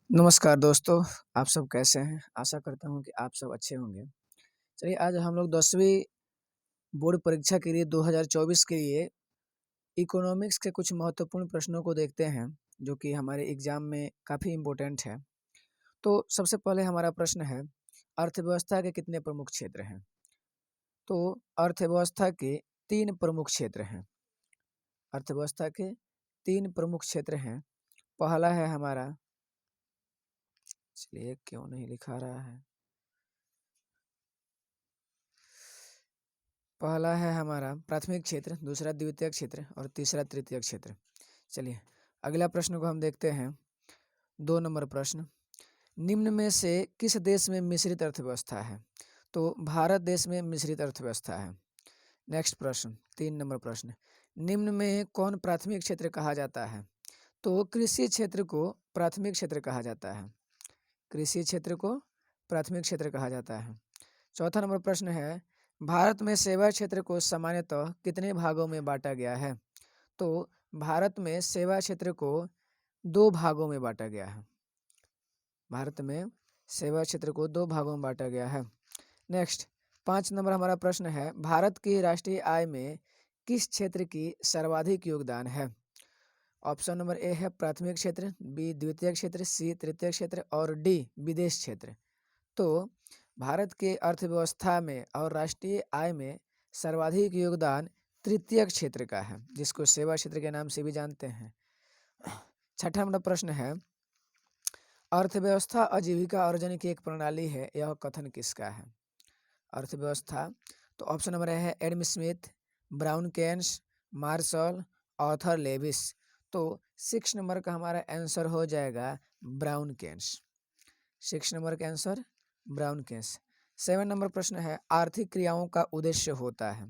नमस्कार दोस्तों, आप सब कैसे हैं? आशा करता हूँ कि आप सब अच्छे होंगे। चलिए आज हम लोग 10वीं बोर्ड परीक्षा के लिए 2024 के लिए इकोनॉमिक्स के कुछ महत्वपूर्ण प्रश्नों को देखते हैं, जो कि हमारे एग्ज़ाम में काफ़ी इम्पोर्टेंट है। तो सबसे पहले हमारा प्रश्न है, अर्थव्यवस्था के कितने प्रमुख क्षेत्र हैं? तो अर्थव्यवस्था के 3 प्रमुख क्षेत्र हैं। अर्थव्यवस्था के 3 प्रमुख क्षेत्र हैं। पहला है हमारा चलिए क्यों नहीं लिखा रहा है? पहला है हमारा प्राथमिक क्षेत्र, दूसरा द्वितीयक क्षेत्र और तीसरा तृतीयक क्षेत्र। चलिए अगला प्रश्न को हम देखते हैं। 2 नंबर प्रश्न, निम्न में से किस देश में मिश्रित अर्थव्यवस्था है? तो भारत देश में मिश्रित अर्थव्यवस्था है। नेक्स्ट प्रश्न 3 नंबर प्रश्न, निम्न में कौन प्राथमिक क्षेत्र कहा जाता है? तो कृषि क्षेत्र को प्राथमिक क्षेत्र कहा जाता है। कृषि क्षेत्र को प्राथमिक क्षेत्र कहा जाता है। चौथा नंबर प्रश्न है, भारत में सेवा क्षेत्र को सामान्यतः कितने भागों में बांटा गया है? तो भारत में सेवा क्षेत्र को 2 भागों में बांटा गया है। भारत में सेवा क्षेत्र को 2 भागों में बांटा गया है। नेक्स्ट 5 नंबर हमारा प्रश्न है, भारत की राष्ट्रीय आय में किस क्षेत्र की सर्वाधिक योगदान है? ऑप्शन नंबर ए है प्राथमिक क्षेत्र, बी द्वितीय क्षेत्र, सी तृतीय क्षेत्र और डी विदेश क्षेत्र। तो भारत के अर्थव्यवस्था में और राष्ट्रीय आय में सर्वाधिक योगदान तृतीयक क्षेत्र का है, जिसको सेवा क्षेत्र के नाम से भी जानते हैं। छठा नंबर प्रश्न है, अर्थव्यवस्था आजीविका अर्जन की एक प्रणाली है, यह कथन किसका है? अर्थव्यवस्था, तो ऑप्शन नंबर ए है Adam Smith, Brown Keynes, Marshall, Arthur Lewis. तो 6 नंबर का हमारा आंसर हो जाएगा ब्राउन केन्स। 6 नंबर का आंसर ब्राउन केन्स। 7 नंबर प्रश्न है, आर्थिक क्रियाओं का उद्देश्य होता है।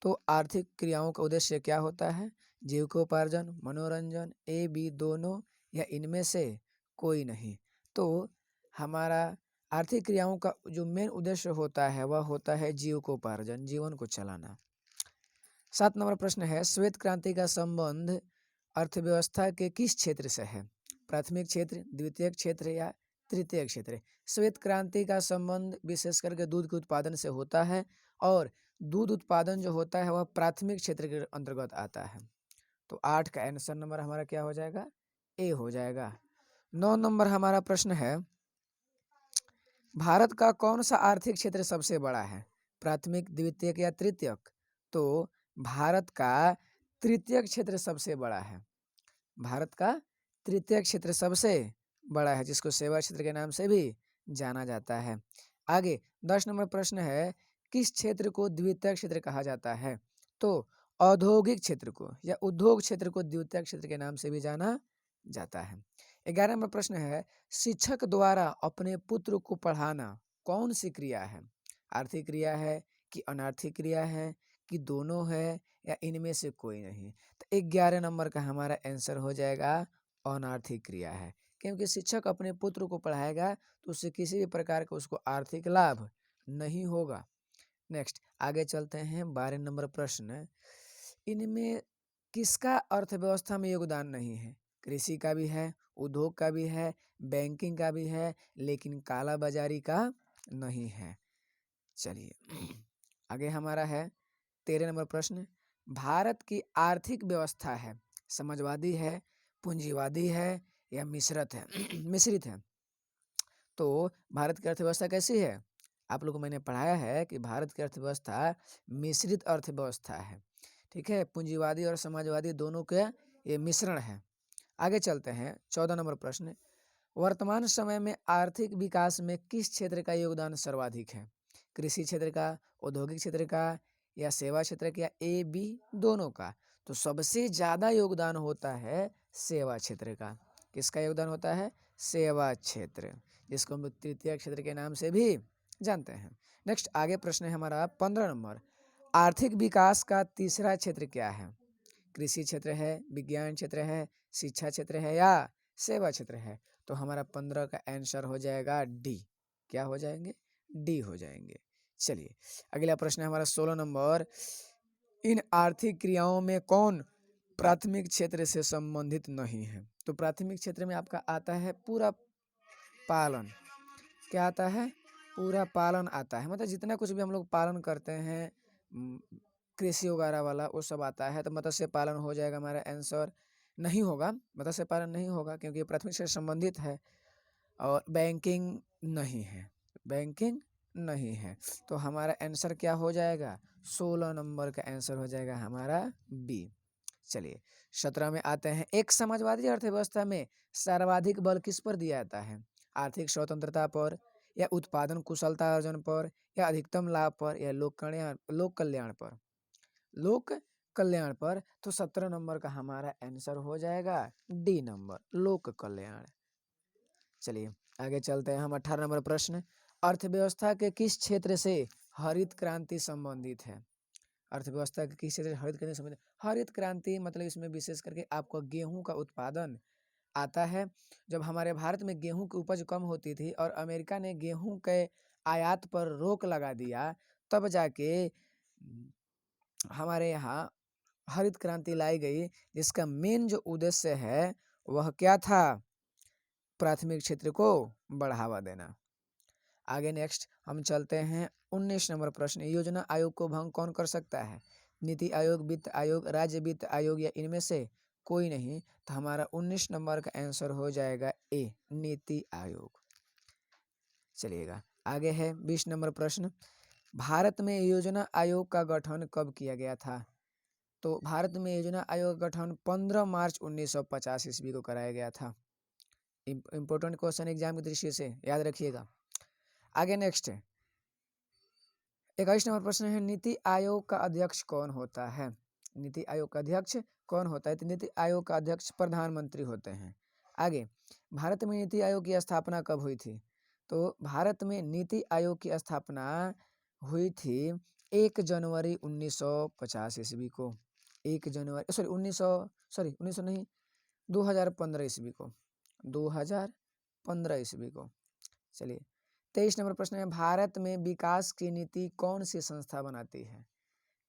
तो आर्थिक क्रियाओं का उद्देश्य क्या होता है? जीविकोपार्जन, मनोरंजन, ए बी दोनों या इनमें से कोई नहीं। तो हमारा आर्थिक क्रियाओं का जो मेन उद्देश्य होता है वह होता है जीविकोपार्जन, जीवन को चलाना। 7 नंबर प्रश्न है, श्वेत क्रांति का संबंध अर्थव्यवस्था के किस क्षेत्र से है? प्राथमिक क्षेत्र, द्वितीयक क्षेत्र या तृतीयक क्षेत्र? श्वेत क्रांति का संबंध विशेष करके दूध के उत्पादन से होता है और दूध उत्पादन जो होता है वह प्राथमिक क्षेत्र के अंतर्गत आता है। तो 8 का आंसर नंबर हमारा क्या हो जाएगा? ए हो जाएगा। 9 नंबर हमारा प्रश्न है, भारत का कौन सा आर्थिक क्षेत्र सबसे बड़ा है? प्राथमिक, द्वितीयक या तृतीयक? तो भारत का तृतीयक क्षेत्र सबसे बड़ा है। भारत का तृतीयक क्षेत्र सबसे बड़ा है, जिसको सेवा क्षेत्र के नाम से भी जाना जाता है। आगे 10 नंबर प्रश्न है, किस क्षेत्र को द्वितीयक क्षेत्र कहा जाता है? तो औद्योगिक क्षेत्र को या उद्योग क्षेत्र को द्वितीयक क्षेत्र के नाम से भी जाना जाता है। 11 नंबर प्रश्न है, शिक्षक द्वारा अपने पुत्र को पढ़ाना कौन सी क्रिया है? आर्थिक क्रिया है कि अनार्थिक क्रिया है कि दोनों है या इनमें से कोई नहीं? तो 11 नंबर का हमारा आंसर हो जाएगा अनार्थिक क्रिया है, क्योंकि शिक्षक अपने पुत्र को पढ़ाएगा तो उससे किसी भी प्रकार का उसको आर्थिक लाभ नहीं होगा। नेक्स्ट आगे चलते हैं 12 नंबर प्रश्न, इनमें किसका अर्थव्यवस्था में योगदान नहीं है? कृषि का भी है, उद्योग का भी है, बैंकिंग का भी है, लेकिन काला बाजारी का नहीं है। चलिए आगे हमारा है 13 नंबर प्रश्न, भारत की आर्थिक व्यवस्था है समाजवादी है, पूंजीवादी है या मिश्रित है? मिश्रित है। तो भारत की अर्थव्यवस्था कैसी है? आप लोगों को मैंने पढ़ाया है कि भारत की अर्थव्यवस्था मिश्रित अर्थव्यवस्था है। ठीक है, पूंजीवादी और समाजवादी दोनों के ये मिश्रण है। आगे चलते हैं 14 नंबर प्रश्न, वर्तमान समय में आर्थिक विकास में किस क्षेत्र का योगदान सर्वाधिक है? कृषि क्षेत्र का, औद्योगिक क्षेत्र का या सेवा क्षेत्र का या ए बी दोनों का? तो सबसे ज़्यादा योगदान होता है सेवा क्षेत्र का। किसका योगदान होता है? सेवा क्षेत्र, जिसको हम लोग तृतीय क्षेत्र के नाम से भी जानते हैं। नेक्स्ट आगे प्रश्न है हमारा 15 नंबर, आर्थिक विकास का तीसरा क्षेत्र क्या है? कृषि क्षेत्र है, विज्ञान क्षेत्र है, शिक्षा क्षेत्र है या सेवा क्षेत्र है? तो हमारा 15 का आंसर हो जाएगा डी। क्या हो जाएंगे? डी हो जाएंगे। चलिए अगला प्रश्न है हमारा 16 नंबर, इन आर्थिक क्रियाओं में कौन प्राथमिक क्षेत्र से संबंधित नहीं है? तो प्राथमिक क्षेत्र में आपका आता है पूरा पालन क्या आता है, पूरा पालन आता है, मतलब जितना कुछ भी हम लोग पालन करते हैं कृषि वगैरह वाला वो सब आता है। तो मत्स्य पालन हो जाएगा हमारा आंसर। नहीं होगा, मत्स्य पालन नहीं होगा क्योंकि ये प्राथमिक से संबंधित है। और बैंकिंग नहीं है, बैंकिंग नहीं है। तो हमारा आंसर क्या हो जाएगा, 16 नंबर का आंसर हो जाएगा हमारा बी। चलिए 17 में आते हैं। एक समाजवादी अर्थव्यवस्था में सर्वाधिक बल किस पर दिया जाता है, आर्थिक स्वतंत्रता पर, या उत्पादन कुशलता अर्जन पर, या अधिकतम लाभ पर, या लोक कल्याण पर। लोक कल्याण पर। तो 17 नंबर का हमारा आंसर हो जाएगा डी नंबर, लोक कल्याण। चलिए आगे चलते हैं हम। 18 नंबर प्रश्न, अर्थव्यवस्था के किस क्षेत्र से हरित क्रांति संबंधित है। अर्थव्यवस्था के किस क्षेत्र से हरित क्रांति संबंधित, हरित क्रांति मतलब इसमें विशेष करके आपको गेहूं का उत्पादन आता है। जब हमारे भारत में गेहूं की उपज कम होती थी और अमेरिका ने गेहूं के आयात पर रोक लगा दिया, तब जाके हमारे यहाँ हरित क्रांति लाई गई, जिसका मेन जो उद्देश्य है वह क्या था, प्राथमिक क्षेत्र को बढ़ावा देना। आगे नेक्स्ट हम चलते हैं 19 नंबर प्रश्न, योजना आयोग को भंग कौन कर सकता है, नीति आयोग, वित्त आयोग, राज्य वित्त आयोग, या इनमें से कोई नहीं। तो हमारा 19 नंबर का आंसर हो जाएगा ए, नीति आयोग। चलिएगा आगे है 20 नंबर प्रश्न, भारत में योजना आयोग का गठन कब किया गया था। तो भारत में योजना आयोग का गठन 15 मार्च 1950 ईस्वी को कराया गया था। इंपॉर्टेंट क्वेश्चन एग्जाम की दृष्टि से याद रखिएगा। आगे नेक्स्ट है 21 नंबर प्रश्न है, नीति आयोग का अध्यक्ष कौन होता है। नीति आयोग का अध्यक्ष कौन होता है, तो नीति आयोग का अध्यक्ष प्रधानमंत्री होते हैं। आगे, भारत में नीति आयोग की स्थापना कब हुई थी। तो भारत में नीति आयोग की स्थापना हुई थी 1 जनवरी 1950 ईस्वी को। 1 जनवरी सॉरी 1900 नहीं, 2015 ईस्वी को, 2015 ईस्वी को। चलिए 23 नंबर प्रश्न है, भारत में विकास की नीति कौन सी संस्था बनाती है।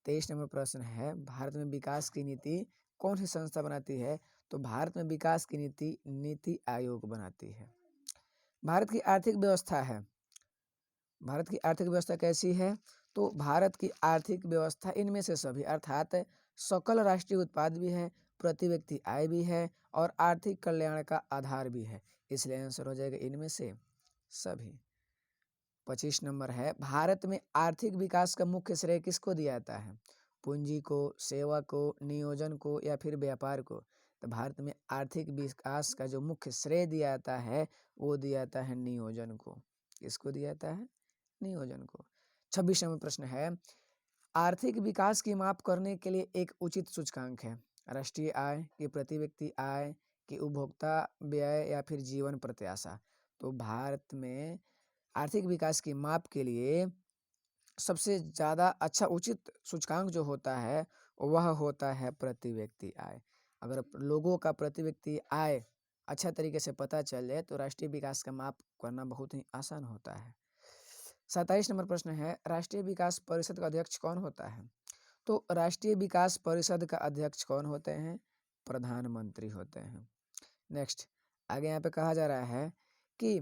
23 नंबर प्रश्न है, भारत में विकास की नीति कौन सी संस्था बनाती है। तो भारत में विकास की नीति नीति आयोग बनाती है। भारत की आर्थिक व्यवस्था है, भारत की आर्थिक व्यवस्था कैसी है। तो भारत की आर्थिक व्यवस्था इनमें से सभी अर्थात सकल राष्ट्रीय उत्पाद भी है, प्रति व्यक्ति आय भी है, और आर्थिक कल्याण का आधार भी है। इसलिए आंसर हो जाएगा इनमें से सभी। 25 नंबर है, भारत में आर्थिक विकास का मुख्य श्रेय किसको दिया जाता है, पूंजी को, सेवा को, नियोजन को, या फिर व्यापार को। तो भारत में आर्थिक विकास का जो मुख्य श्रेय दिया जाता है वो दिया जाता है नियोजन को। किसको दिया जाता है, नियोजन को। 26 नंबर प्रश्न है, आर्थिक विकास की माप करने के लिए एक उचित सूचकांक है, राष्ट्रीय आय की, प्रति व्यक्ति आय की, उपभोक्ता व्यय, या फिर जीवन प्रत्याशा। तो भारत में आर्थिक विकास की माप के लिए सबसे ज़्यादा अच्छा उचित सूचकांक जो होता है वह होता है प्रति व्यक्ति आय। अगर लोगों का प्रति व्यक्ति आय अच्छा तरीके से पता चल जाए तो राष्ट्रीय विकास का माप करना बहुत ही आसान होता है। 27 नंबर प्रश्न है, राष्ट्रीय विकास परिषद का अध्यक्ष कौन होता है। तो राष्ट्रीय विकास परिषद का अध्यक्ष कौन होते हैं, प्रधानमंत्री होते हैं। नेक्स्ट आगे यहाँ पे कहा जा रहा है कि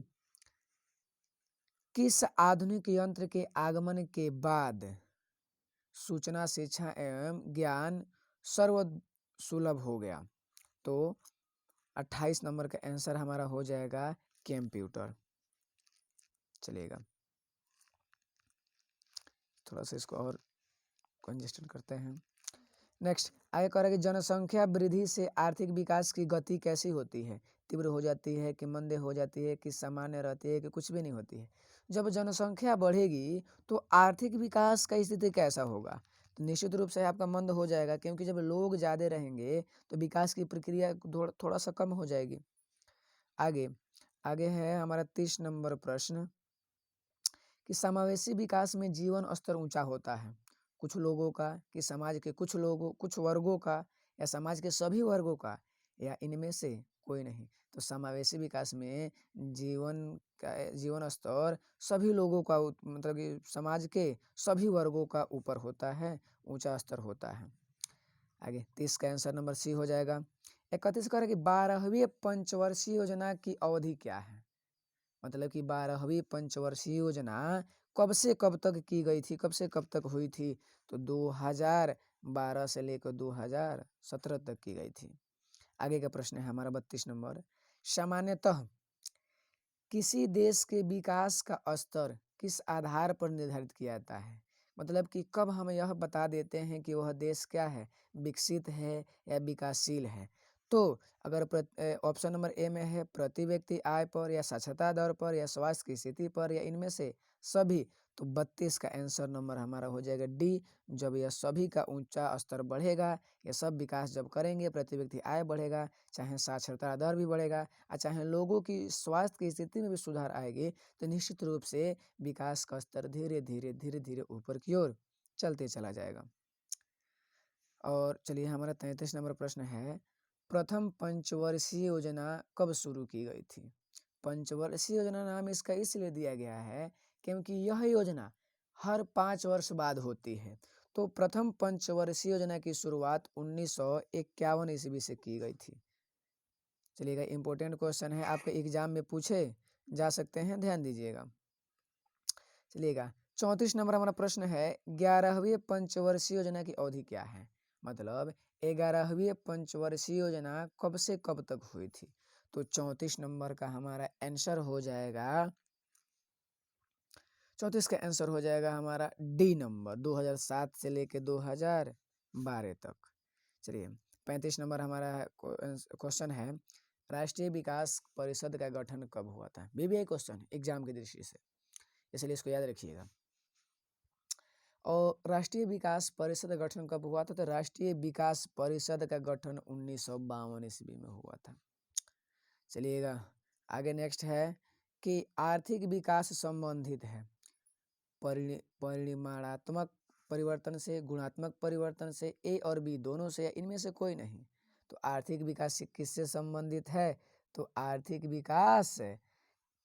किस आधुनिक यंत्र के आगमन के बाद सूचना, शिक्षा एवं ज्ञान सर्व सुलभ हो गया। तो 28 नंबर का आंसर हमारा हो जाएगा कंप्यूटर। चलिएगा थोड़ा सा इसको और कंजेस्टेड करते हैं। नेक्स्ट आगे कह रहा है कि जनसंख्या वृद्धि से आर्थिक विकास की गति कैसी होती है, तीव्र हो जाती है कि मंद हो जाती है कि सामान्य रहती है कि कुछ भी नहीं होती है। जब जनसंख्या बढ़ेगी तो आर्थिक विकास का स्थिति कैसा होगा, तो निश्चित रूप से आपका मंद हो जाएगा, क्योंकि जब लोग ज़्यादा रहेंगे तो विकास की प्रक्रिया थोड़ा सा कम हो जाएगी। आगे आगे है हमारा 30 नंबर प्रश्न कि समावेशी विकास में जीवन स्तर ऊंचा होता है, कुछ लोगों का, कि समाज के कुछ वर्गों का, या समाज के सभी वर्गों का, या इनमें से कोई नहीं। तो समावेशी विकास में जीवन स्तर सभी लोगों का मतलब कि समाज के सभी वर्गों का ऊपर होता है, ऊंचा स्तर होता है। आगे 30 का आंसर नंबर सी हो जाएगा। 31 कह रहा है कि 12वीं पंचवर्षीय योजना की अवधि क्या है, मतलब कि 12वीं पंचवर्षीय योजना कब से कब तक की गई थी, कब से कब तक हुई थी, तो 2012 से लेकर 2017 तक की गई थी। आगे का प्रश्न है हमारा 32 नंबर। सामान्यतः किसी देश के विकास का स्तर किस आधार पर निर्धारित किया जाता है? मतलब कि कब हम यह बता देते हैं कि वह देश क्या है, विकसित है या विकासशील है। तो अगर ऑप्शन नंबर ए में है प्रति व्यक्ति आय पर या साक्षरता दर पर या स्वास्थ्य की स्थिति पर या इनमें से सभी, तो 32 का आंसर नंबर हमारा हो जाएगा डी। जब यह सभी का ऊंचा स्तर बढ़ेगा, ये सब विकास जब करेंगे, प्रति व्यक्ति आय बढ़ेगा, चाहे साक्षरता दर भी बढ़ेगा और चाहे लोगों की स्वास्थ्य की स्थिति में भी सुधार आएगी, तो निश्चित रूप से विकास का स्तर धीरे धीरे ऊपर की ओर चलते चला जाएगा। और चलिए हमारा 33 नंबर प्रश्न है, प्रथम पंचवर्षीय योजना कब शुरू की गई थी? पंचवर्षीय योजना नाम इसका इसलिए दिया गया है क्योंकि यह योजना हर 5 वर्ष बाद होती है। तो प्रथम पंचवर्षीय योजना की शुरुआत 1951 ईस्वी से की गई थी। चलिएगा, इंपॉर्टेंट क्वेश्चन है, आपके एग्जाम में पूछे जा सकते हैं, ध्यान दीजिएगा। चलिएगा, 34 नंबर हमारा प्रश्न है, 11वीं पंचवर्षीय योजना की अवधि क्या है? मतलब 11वीं पंचवर्षीय योजना कब से कब तक हुई थी? तो 34 नंबर का हमारा आंसर हो जाएगा, 34 का आंसर हो जाएगा हमारा डी नंबर, 2007 से लेके 2012 तक। चलिए, 35 नंबर हमारा क्वेश्चन है, राष्ट्रीय विकास परिषद का गठन कब हुआ था? बीबीआई क्वेश्चन एग्जाम की दृष्टि से, इसलिए इसको याद रखिएगा। और राष्ट्रीय विकास परिषद का गठन कब हुआ था? तो राष्ट्रीय विकास परिषद का गठन 1952 ईस्वी में हुआ था। चलिएगा, आगे नेक्स्ट है कि आर्थिक विकास संबंधित है परिमाणात्मक परिवर्तन से, गुणात्मक परिवर्तन से, ए और बी दोनों से, या इनमें से कोई नहीं। तो आर्थिक विकास किससे संबंधित है? तो आर्थिक विकास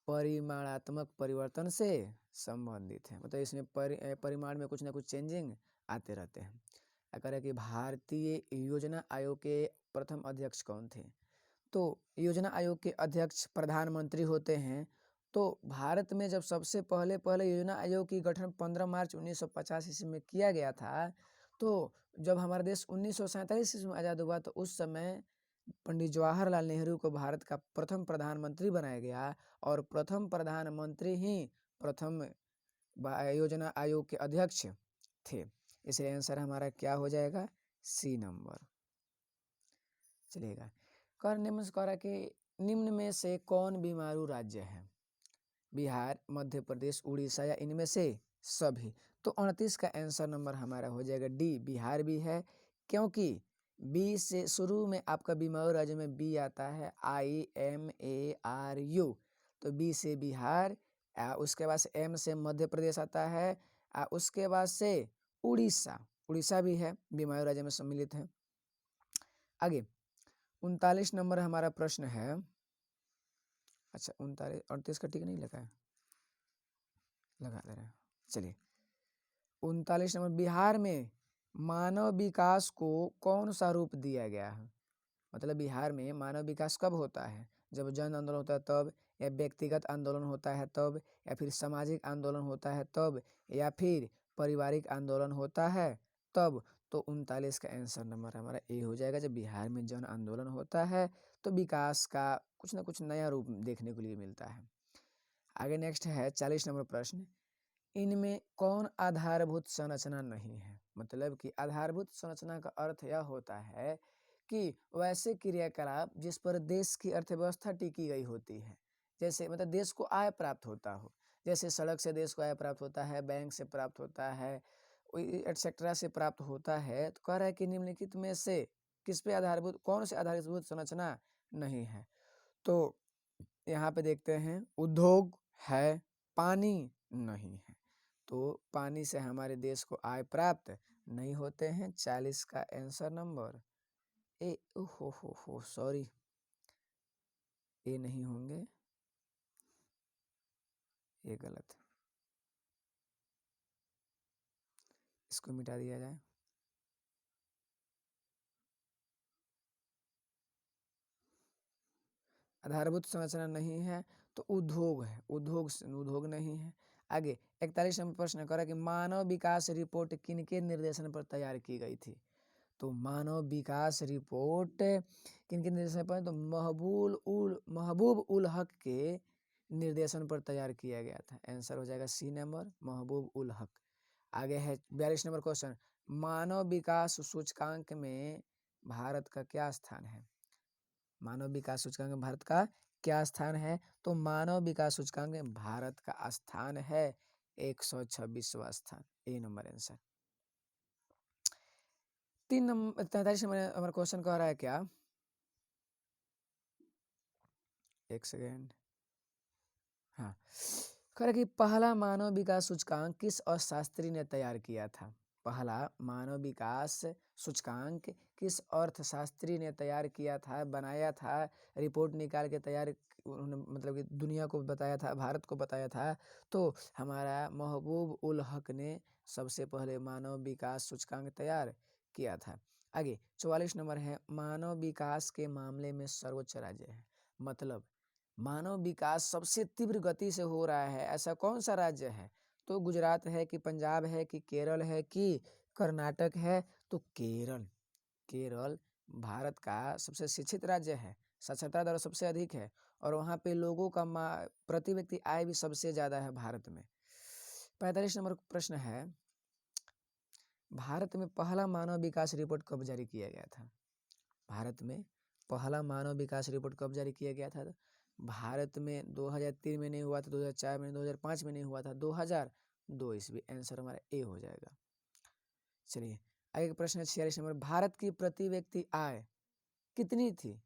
परिमाणात्मक परिवर्तन से संबंधित है। मतलब इसमें परिमाण में कुछ ना कुछ चेंजिंग आते रहते हैं। अगर है कि भारतीय योजना आयोग के प्रथम अध्यक्ष कौन थे? तो योजना आयोग के अध्यक्ष प्रधानमंत्री होते हैं। तो भारत में जब सबसे पहले योजना आयोग की गठन 15 मार्च 1950 ईस्वी में किया गया था, तो जब हमारा देश 1947 ईस्वी में आज़ाद हुआ, तो उस समय पंडित जवाहरलाल नेहरू को भारत का प्रथम प्रधानमंत्री बनाया गया, और प्रथम प्रधानमंत्री ही प्रथम योजना आयोग के अध्यक्ष थे। इसलिए आंसर हमारा क्या हो जाएगा? C number. चलिएगा, कर नमस्कार के निम्न में से कौन बीमारू राज्य है? बिहार, मध्य प्रदेश, उड़ीसा या इनमें से सभी। तो 29 का आंसर नंबर हमारा हो जाएगा डी, बिहार भी है, क्योंकि बी से शुरू में आपका बीमारू राज्य में बी आता है, IMARU। तो बी से बिहार, उसके बाद से एम से मध्य प्रदेश आता है, उसके बाद से उड़ीसा, उड़ीसा भी है, बीमारू राज्य में सम्मिलित है। आगे 39 नंबर हमारा प्रश्न है, अच्छा 39 38 का टिक नहीं लगा है, लगा दे रहे हैं। चलिए, 39 नंबर, बिहार में मानव विकास को कौन सा रूप दिया गया है? मतलब बिहार में मानव विकास कब होता है? जब जन आंदोलन होता है तब, या व्यक्तिगत आंदोलन होता है तब, या फिर सामाजिक आंदोलन होता है तब, या फिर पारिवारिक आंदोलन होता है तब। तो 39 का आंसर नंबर हमारा ए हो जाएगा। जब बिहार में जन आंदोलन होता है तो विकास का कुछ ना कुछ नया रूप देखने को लिए मिलता है। आगे नेक्स्ट है 40 नंबर प्रश्न, इनमें कौन आधारभूत संरचना नहीं है? मतलब कि आधारभूत संरचना का अर्थ यह होता है कि वैसे क्रियाकलाप जिस पर देश की अर्थव्यवस्था टिकी गई होती है, जैसे मतलब देश को आय प्राप्त होता हो, जैसे सड़क से देश को आय प्राप्त होता है, बैंक से प्राप्त होता है, एटसेट्रा से प्राप्त होता है। तो कह रहा है कि निम्नलिखित में से किस पे आधारभूत, कौन से आधारभूत संरचना नहीं है? तो यहाँ पे देखते हैं, उद्योग है, पानी नहीं है। तो पानी से हमारे देश को आय प्राप्त नहीं होते हैं। 40 का आंसर नंबर ए, हो सॉरी, ए नहीं होंगे, ये गलत, इसको मिटा दिया जाए। आधारभूत संरचना नहीं है तो उद्योग है, उद्योग नहीं है। आगे 41 नंबर प्रश्न कर रहा है कि मानव विकास रिपोर्ट किनके निर्देशन पर तैयार की गई थी। तो मानव विकास रिपोर्ट किनके निर्देशन पर, तो महबूब उल हक के निर्देशन पर तैयार किया गया था। आंसर हो जाएगा सी नंबर, महबूब उल हक। आगे है 42 नंबर क्वेश्चन, मानव विकास सूचकांक में भारत का क्या स्थान है। मानव विकास सूचकांक में भारत का क्या स्थान है। तो मानव विकास सूचकांक में भारत का स्थान है 126वां स्थान, ए नंबर आंसर। 43 नंबर हमारा क्वेश्चन कह रहा है क्या, एक सेकेंड, हाँ, कह रहा है कि पहला मानव विकास सूचकांक किस अर्थशास्त्री ने तैयार किया था। पहला मानव विकास सूचकांक किस अर्थशास्त्री ने तैयार किया था, बनाया था, रिपोर्ट निकाल के तैयार, उन्होंने मतलब कि दुनिया को बताया था, भारत को बताया था। तो हमारा महबूब उल हक ने सबसे पहले मानव विकास सूचकांक तैयार किया था। आगे 44 नंबर है, मानव विकास के मामले में सर्वोच्च राज्य है। मतलब मानव विकास सबसे तीव्र गति से हो रहा है ऐसा कौन सा राज्य है। तो गुजरात है कि पंजाब है कि केरल है कि कर्नाटक है। तो केरल, केरल भारत का सबसे शिक्षित राज्य है, साक्षरता दर सबसे अधिक है, और वहाँ पे लोगों का प्रति व्यक्ति आय भी सबसे ज़्यादा है भारत में। 45 नंबर प्रश्न है, भारत में पहला मानव विकास रिपोर्ट कब जारी किया गया था। भारत में पहला मानव विकास रिपोर्ट कब जारी किया गया था। भारत में 2003 में नहीं हुआ था, 2004 में, 2005 में नहीं हुआ था, 2002 ईस्वी। आंसर हमारा ए हो जाएगा। चलिए आगे का प्रश्न है 46 नंबर, भारत की प्रति व्यक्ति आय कितनी थी।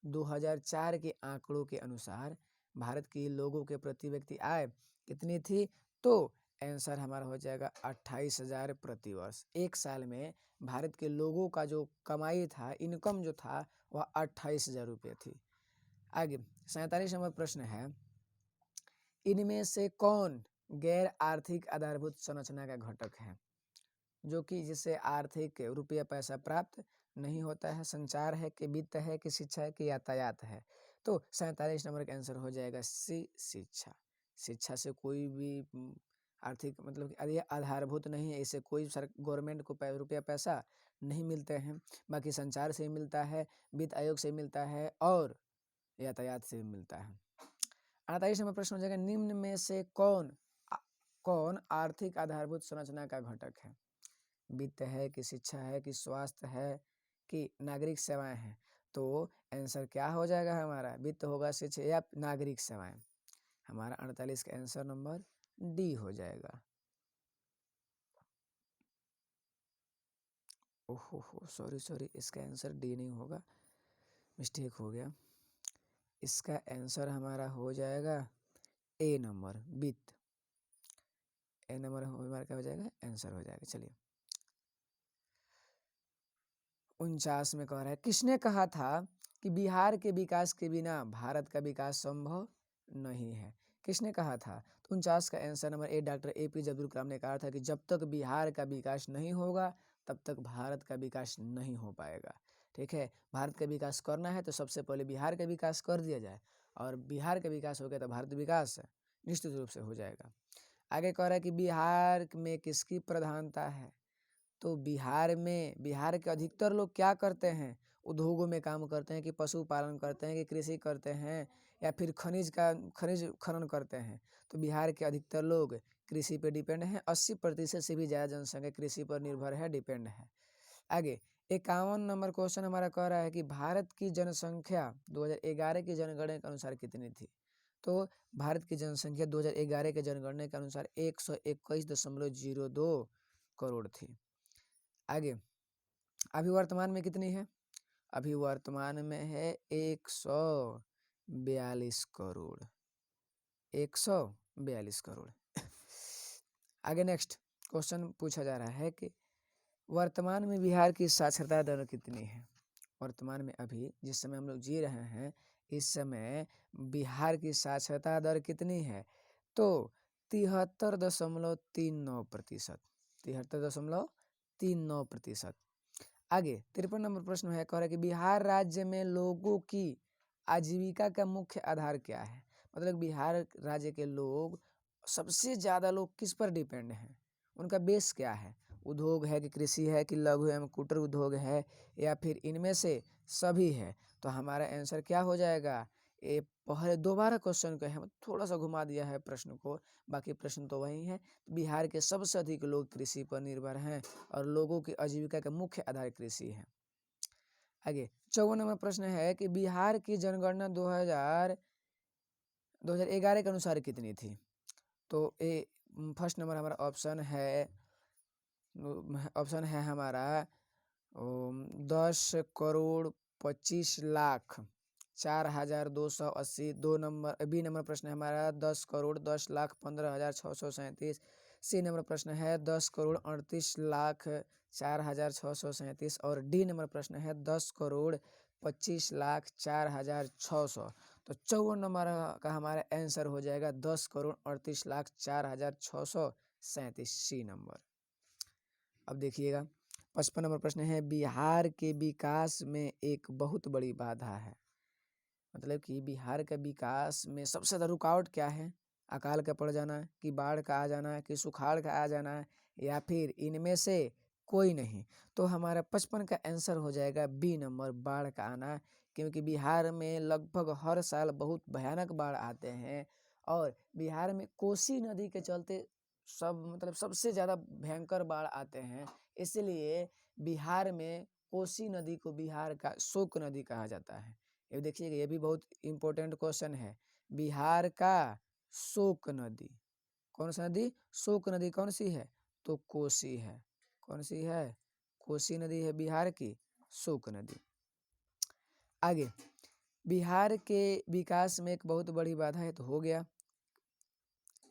2004 के आंकड़ों के अनुसार भारत की लोगों के प्रति व्यक्ति आय कितनी थी। तो आंसर हमारा हो जाएगा 28,000 प्रति वर्ष। एक साल में भारत के लोगों का जो कमाई था, इनकम जो था, वह 28,000 रुपये थी। आगे 47 नंबर प्रश्न है, इनमें से कौन गैर आर्थिक आधारभूत संरचना का घटक है, जो कि जिससे आर्थिक रुपया पैसा प्राप्त नहीं होता है। संचार है कि वित्त है कि शिक्षा है कि यातायात है। तो 47 नंबर का आंसर हो जाएगा सी, शिक्षा। शिक्षा से कोई भी आर्थिक मतलब कि ये आधारभूत नहीं है, इससे कोई गवर्नमेंट को रुपया पैसा नहीं मिलते हैं। बाकी संचार से मिलता है, वित्त आयोग से मिलता है, और यातायात से भी मिलता है। 48 नंबर प्रश्न हो जाएगा, निम्न में से कौन आर्थिक आधारभूत संरचना का घटक है। वित्त है कि शिक्षा है कि स्वास्थ्य है कि नागरिक सेवाएं हैं। तो आंसर क्या हो जाएगा हमारा, वित्त होगा, शिक्षा या नागरिक सेवाएं। हमारा 48 का आंसर नंबर डी हो जाएगा। ओहो सॉरी, इसका आंसर डी नहीं होगा, मिस्टेक हो गया। इसका आंसर हमारा हो जाएगा ए नंबर, वित्त। ए नंबर हमारा क्या हो जाएगा, आंसर हो जाएगा। चलिए 49 में कह रहा है, किसने कहा था कि बिहार के विकास के बिना भारत का विकास संभव नहीं है। किसने कहा था। तो 49 का answer number A, doctor APJ Abdul Kalam ने कहा था कि जब तक बिहार का विकास नहीं होगा तब तक भारत का विकास नहीं हो पाएगा। ठीक है, भारत का विकास करना है तो सबसे पहले बिहार का विकास कर दिया जाए, और बिहार का विकास हो गया तो भारत विकास निश्चित रूप से हो जाएगा। आगे कह रहा है कि बिहार में किसकी प्रधानता है। तो बिहार के अधिकतर लोग क्या करते हैं, उद्योगों में काम करते हैं, कि पशुपालन करते हैं, कि कृषि करते हैं, या फिर खनिज खनन करते हैं। तो बिहार के अधिकतर लोग कृषि पर डिपेंड हैं। 80% से भी ज़्यादा जनसंख्या कृषि पर निर्भर है, डिपेंड है। आगे 51 नंबर क्वेश्चन हमारा कह रहा है कि भारत की जनसंख्या 2011 की जनगणना के अनुसार कितनी थी। तो भारत की जनसंख्या 2011 के जनगणना के अनुसार 121.02 करोड़ थी। आगे अभी वर्तमान में कितनी है, अभी वर्तमान में है 142 करोड़, 142 करोड़। आगे नेक्स्ट क्वेश्चन पूछा जा रहा है कि वर्तमान में बिहार की साक्षरता दर कितनी है। वर्तमान में अभी जिस समय हम लोग जी रहे हैं, इस समय बिहार की साक्षरता दर कितनी है। तो 73.39%, 73.39%। आगे 53 नंबर प्रश्न है, कह रहा है कि बिहार राज्य में लोगों की आजीविका का मुख्य आधार क्या है? मतलब बिहार राज्य के लोग सबसे ज़्यादा लोग किस पर डिपेंड हैं, उनका बेस क्या है? उद्योग है कि कृषि है कि लघु एवं कुटीर उद्योग है या फिर इनमें से सभी है? तो हमारा आंसर क्या हो जाएगा? ये पहले दोबारा क्वेश्चन को हम थोड़ा सा घुमा दिया है प्रश्न को, बाकी प्रश्न तो वही है। बिहार के सबसे अधिक लोग कृषि पर निर्भर हैं और लोगों की आजीविका का मुख्य आधार कृषि है। आगे 54 नंबर प्रश्न है कि बिहार की जनगणना 2011 के अनुसार कितनी थी? तो ए फर्स्ट नंबर हमारा ऑप्शन है हमारा 10,25,04,280। दो नंबर बी नंबर प्रश्न है हमारा 10,10,15,637। सी नंबर प्रश्न है 10,38,04,637 और डी नंबर प्रश्न है 10,25,04,600। तो 54 नंबर का हमारा आंसर हो जाएगा 10,38,04,637 सी नंबर। अब देखिएगा 55 नंबर प्रश्न है बिहार के विकास में एक बहुत बड़ी बाधा है। मतलब कि बिहार का विकास में सबसे ज़्यादा रुकावट क्या है? अकाल का पड़ जाना, कि बाढ़ का आ जाना, कि सुखाड़ का आ जाना, या फिर इनमें से कोई नहीं? तो हमारा 55 का आंसर हो जाएगा बी नंबर, बाढ़ का आना। क्योंकि बिहार में लगभग हर साल बहुत भयानक बाढ़ आते हैं और बिहार में कोसी नदी के चलते मतलब सबसे ज़्यादा भयंकर बाढ़ आते हैं। इसलिए बिहार में कोसी नदी को बिहार का शोक नदी कहा जाता है। ये देखिएगा, ये भी बहुत इम्पोर्टेंट क्वेश्चन है। बिहार का शोक नदी कौन सा नदी? शोक नदी कौन सी है? तो कोसी है। कौन सी है? कोसी नदी है बिहार की शोक नदी। आगे बिहार के विकास में एक बहुत बड़ी बाधा है, तो हो गया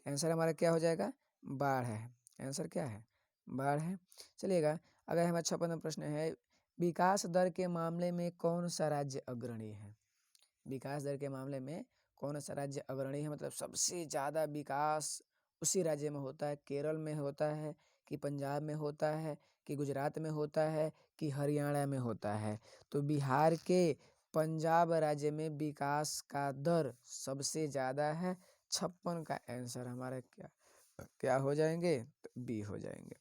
आंसर हमारा क्या हो जाएगा? बाढ़ है। आंसर क्या है? बाढ़ है। चलिएगा अगर हमारा 56 प्रश्न है विकास दर के मामले में कौन सा राज्य अग्रणी है? विकास दर के मामले में कौन सा राज्य अग्रणी है? मतलब सबसे ज़्यादा विकास उसी राज्य में होता है। केरल में होता है कि पंजाब में होता है कि गुजरात में होता है कि हरियाणा में होता है? तो बिहार के पंजाब राज्य में विकास का दर सबसे ज़्यादा है। 56 का आंसर हमारा क्या हो जाएंगे? तो बी हो जाएंगे।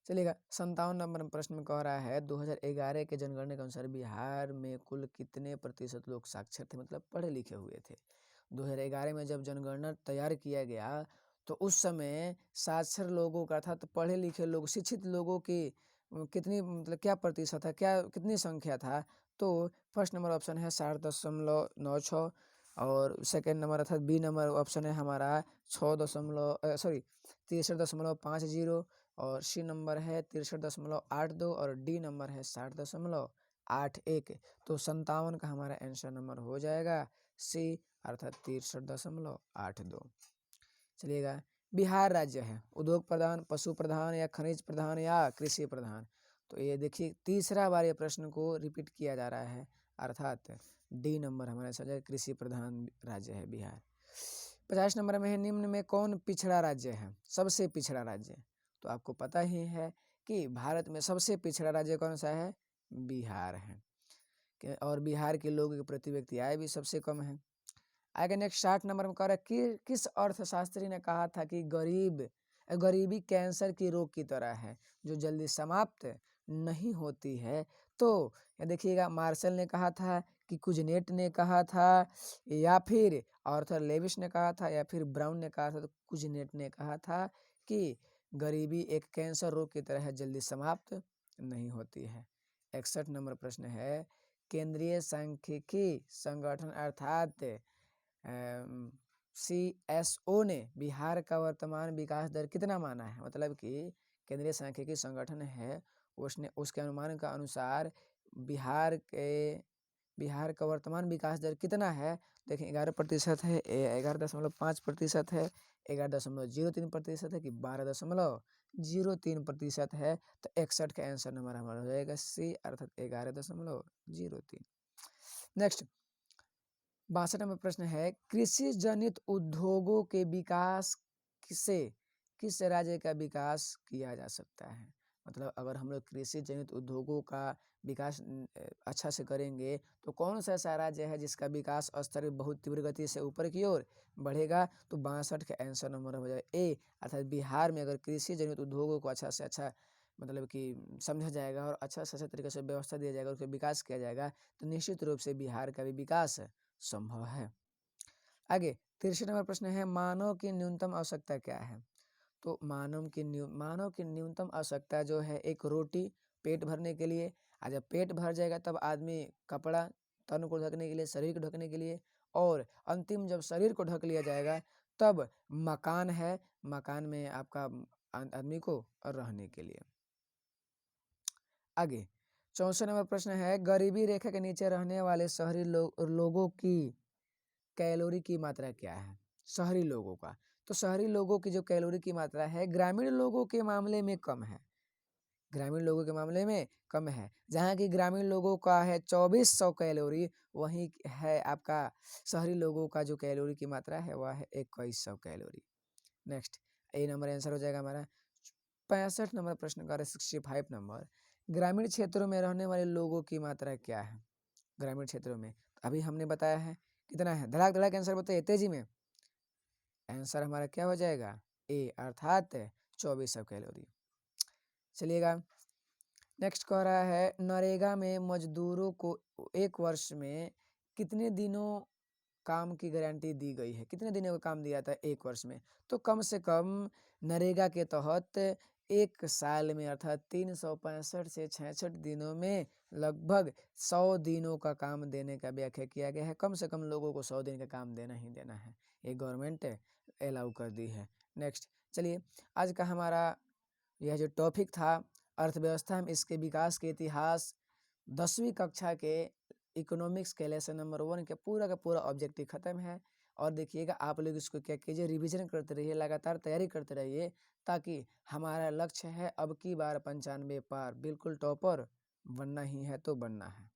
चलिएगा 57 नंबर प्रश्न में कह रहा है 2011 के जनगणना के अनुसार बिहार में कुल कितने प्रतिशत लोग साक्षर थे, मतलब पढ़े लिखे हुए थे? 2011 में जब जनगणना तैयार किया गया तो उस समय साक्षर लोगों का था, तो पढ़े लिखे लोग शिक्षित लोगों की कितनी मतलब क्या प्रतिशत है, क्या कितनी संख्या था? तो फर्स्ट नंबर ऑप्शन है 60.96 और सेकेंड नंबर अर्थात बी नंबर ऑप्शन है हमारा 63.50 और सी नंबर है 63.82 और डी नंबर है 60.81। तो 57 का हमारा आंसर नंबर हो जाएगा सी अर्थात 63.82। चलिएगा बिहार राज्य है उद्योग प्रधान, पशु प्रधान या खनिज प्रधान या कृषि प्रधान? तो ये देखिए तीसरा बार ये प्रश्न को रिपीट किया जा रहा है अर्थात डी नंबर हमारे समझ कृषि प्रधान राज्य है बिहार। 50 नंबर में है निम्न में कौन पिछड़ा राज्य है? सबसे पिछड़ा राज्य। तो आपको पता ही है कि भारत में सबसे पिछड़ा राज्य कौन सा है? बिहार है। और बिहार के लोगों की प्रति व्यक्ति आय भी सबसे कम है। आगे नेक्स्ट 60 नंबर में कह रहा है कि किस अर्थशास्त्री ने कहा था कि गरीबी कैंसर की रोग की तरह है जो जल्दी समाप्त नहीं होती है? तो ये देखिएगा मार्शल ने कहा था कि कुजनेट ने कहा था या फिर आर्थर लेविस ने कहा था या फिर ब्राउन ने कहा था? तो कुजनेट ने कहा था कि गरीबी एक कैंसर रोग की तरह है, जल्दी समाप्त नहीं होती है। 61 नंबर प्रश्न है केंद्रीय सांख्यिकी संगठन अर्थात CSO ने बिहार का वर्तमान विकास दर कितना माना है? मतलब कि केंद्रीय सांख्यिकी संगठन है उसने उसके अनुमान का अनुसार बिहार का वर्तमान विकास दर कितना है? देखिए 11% है, 11.5% है, 11.03% है कि 12.03% है? तो 61 का आंसर नंबर हमारा हो जाएगा सी अर्थात 11.03। नेक्स्ट 62 नंबर प्रश्न है कृषि जनित उद्योगों के विकास से किस राज्य का विकास किया जा सकता है? मतलब अगर हम लोग कृषि जनित उद्योगों का विकास अच्छा से करेंगे तो कौन सा ऐसा राज्य है जिसका विकास स्तर बहुत तीव्र गति से ऊपर की ओर बढ़ेगा, तो 62 का आंसर नंबर हो जाएगा ए, अर्थात बिहार में अगर कृषि जनित उद्योगों को अच्छा से अच्छा मतलब कि समझा जाएगा और अच्छा से अच्छा तरीके से व्यवस्था दिया जाएगा, उसका विकास किया जाएगा, तो निश्चित रूप से बिहार का भी विकास संभव है। आगे 63 नंबर प्रश्न है, मानव की न्यूनतम आवश्यकता क्या है? तो मानव की न्यूनतम आवश्यकता जो है, एक रोटी पेट भरने के लिए, और जब पेट भर जाएगा तब आदमी कपड़ा तन को ढकने के लिए, शरीर को ढकने के लिए, और अंतिम जब शरीर को ढक लिया जाएगा तब मकान है, मकान में आपका आदमी को रहने के लिए। आगे 64 नंबर प्रश्न है, गरीबी रेखा के नीचे रहने वाले शहरी लोगों की कैलोरी की मात्रा क्या है? शहरी लोगों का, तो शहरी लोगों की जो कैलोरी की मात्रा है ग्रामीण लोगों के मामले में कम है, ग्रामीण लोगों के मामले में कम है। जहाँ की ग्रामीण लोगों का है 2400 कैलोरी, वहीं है आपका शहरी लोगों का जो कैलोरी की मात्रा है वह है 2100 कैलोरी। नेक्स्ट ए नंबर आंसर हो जाएगा हमारा। 65 नंबर प्रश्न का 65 नंबर, ग्रामीण क्षेत्रों में रहने वाले लोगों की मात्रा क्या है? ग्रामीण क्षेत्रों में अभी हमने बताया है कितना है, धड़ाक धड़ाक आंसर बताइए तेजी में। आंसर हमारा क्या हो जाएगा ए, अर्थात 2400 कैलोरी। चलिएगा नेक्स्ट कह रहा है, नरेगा में मजदूरों को एक वर्ष में कितने दिनों काम की गारंटी दी गई है? कितने दिनों का काम दिया था एक वर्ष में? तो कम से कम नरेगा के तहत एक साल में अर्थात 365 से 66 दिनों में लगभग 100 दिनों का काम देने का व्याख्या किया गया है। कम से कम लोगों को 100 दिन का काम देना ही देना है, ये गवर्नमेंट अलाउ कर दी है। नेक्स्ट चलिए, आज का हमारा यह जो टॉपिक था अर्थव्यवस्था में इसके विकास के इतिहास, 10वीं कक्षा के इकोनॉमिक्स के लेसन नंबर 1 का पूरा ऑब्जेक्टिव खत्म है। और देखिएगा आप लोग इसको क्या कीजिए, रिवीजन करते रहिए, लगातार तैयारी करते रहिए, ताकि हमारा लक्ष्य है अब की बार 95 पार, बिल्कुल टॉपर बनना ही है तो बनना है।